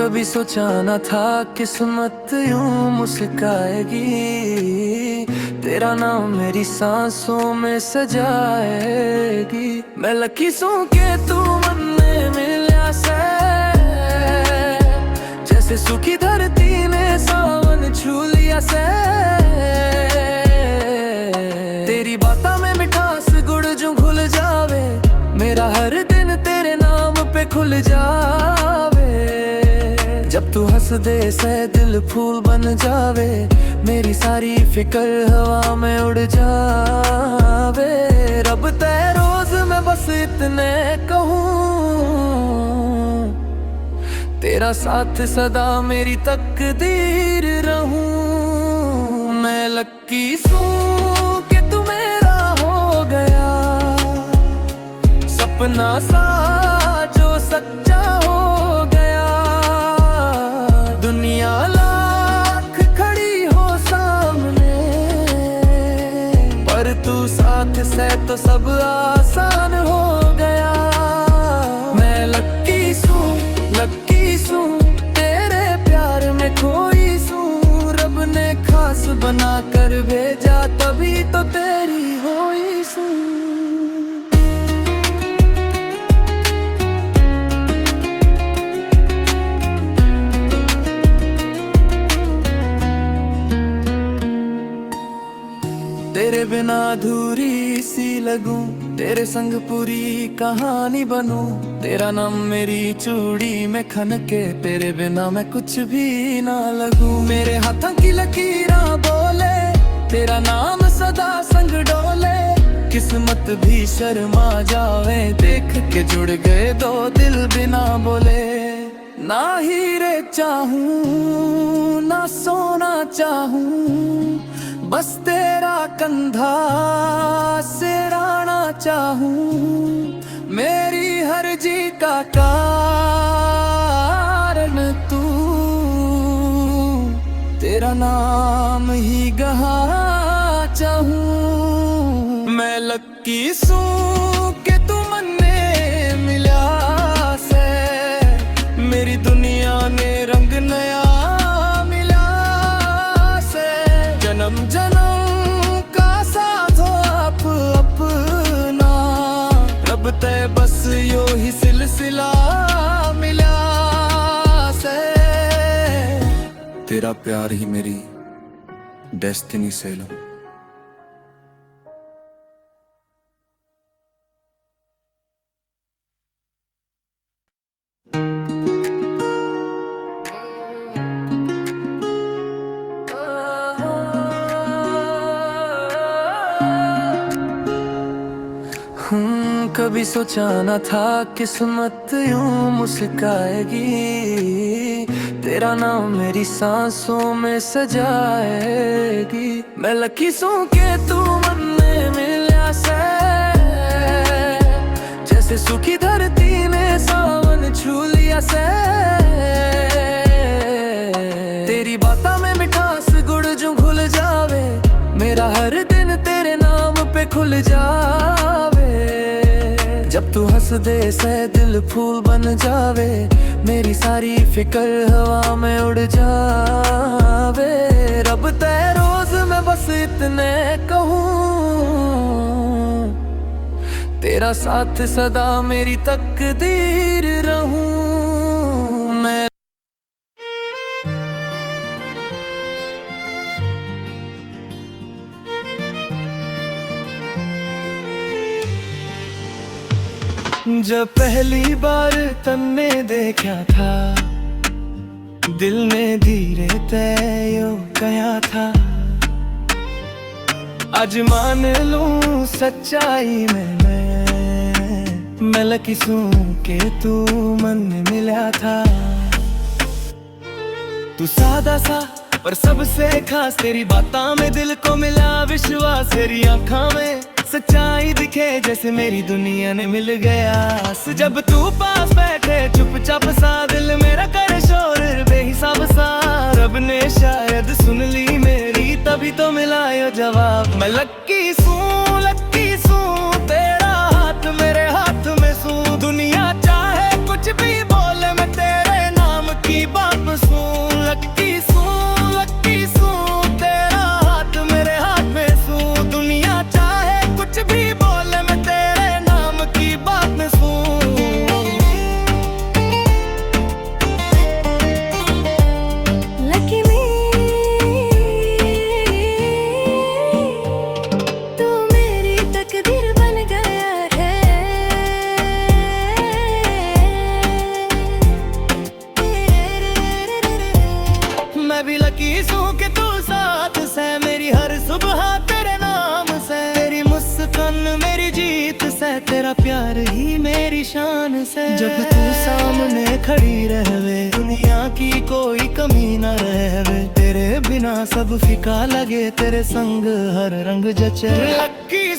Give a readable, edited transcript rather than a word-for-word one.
कभी सोचा न था किस्मत यूं मुस्काएगी, तेरा नाम मेरी सांसों में सजाएगी। मैं लकी सू के तू मन में मिला से, जैसे सूखी धरती ने सावन छू लिया से। तेरी बातों में मिठास गुड़ जो घुल जावे, मेरा हर दिन तेरे नाम पे खुल जावे। जब तू हंस दे से दिल फूल बन जावे, मेरी सारी फिक्र हवा में उड़ जावे। रब ते रोज मैं बस इतने कहूँ, तेरा साथ सदा मेरी तकदीर रहूं। मैं लकी सू कि तू मेरा हो गया, सपना सा जो सच्चा हो गया। दुनिया लाख खड़ी हो सामने, पर तू साथ से तो सब आसान हो गया। मैं लकी सू तेरे प्यार में खोई सू। रब ने खास बना कर भेजा, तभी तो तेरी होई सू। तेरे बिना अधूरी सी लगूं, तेरे संग पूरी कहानी बनूं। तेरा नाम मेरी चूड़ी में खनके, तेरे बिना मैं कुछ भी ना लगूं। मेरे हाथों की लकीरां बोले, तेरा नाम सदा संग डोले। किस्मत भी शर्मा जावे, देख के जुड़ गए दो दिल बिना बोले। ना हीरे चाहूं ना सोना चाहूं, बस तेरा कंधा सिराना चाहूं। मेरी हर जी का कारण तू, तेरा नाम ही गहा चाहूं। मैं लकी सू कि तू मन में मिला से, मेरी दुनिया ने रंग नया मिला से। जन्म जन्म का साथ हो अपना, रब ते बस यो ही सिलसिला मिला से। तेरा प्यार ही मेरी डेस्टिनी सेलम। कभी सोचा न था किस्मत यूं मुस्काएगी, तेरा नाम मेरी सांसों में सजाएगी। मैं लकी सू के तू मन में मिला से, जैसे सूखी धरती ने सावन छू लिया से। तेरी बातों में मिठास गुड़ जो घुल जावे, मेरा हर दिन तेरे नाम पे खुल जावे। जब तू हंस दे से दिल फूल बन जावे, मेरी सारी फिक्र हवा में उड़ जावे। रब ते रोज मैं बस इतने कहूँ, तेरा साथ सदा मेरी तकदीर रहूं। मैं जब पहली बार तन्ने देखा था, दिल ने धीरे तय कहा था। आज मान लूं सच्चाई में मैं लकी सू के तू मन में मिला था। तू सादा सा पर सबसे खास, तेरी बातों में दिल को मिला विश्वास। तेरी आँखों में सच्चाई दिखे, जैसे मेरी दुनिया ने मिल गया। जब तू पास बैठे चुपचाप सा, दिल मेरा करे शोर बेहिसाब सा। रब ने शायद सुन ली मेरी, तभी तो मिला ये जवाब। मैं लकी सू तेरा हाथ मेरे हाथ में सू। दुनिया चाहे कुछ भी बोले, मैं तेरे नाम की सू के तू साथ से, मेरी हर सुबह तेरे नाम से, तेरी मुस्कान मेरी जीत से, तेरा प्यार ही मेरी शान से। जब तू सामने खड़ी रहवे, दुनिया की कोई कमी न रहवे, तेरे बिना सब फीका लगे, तेरे संग हर रंग जचे। लक्की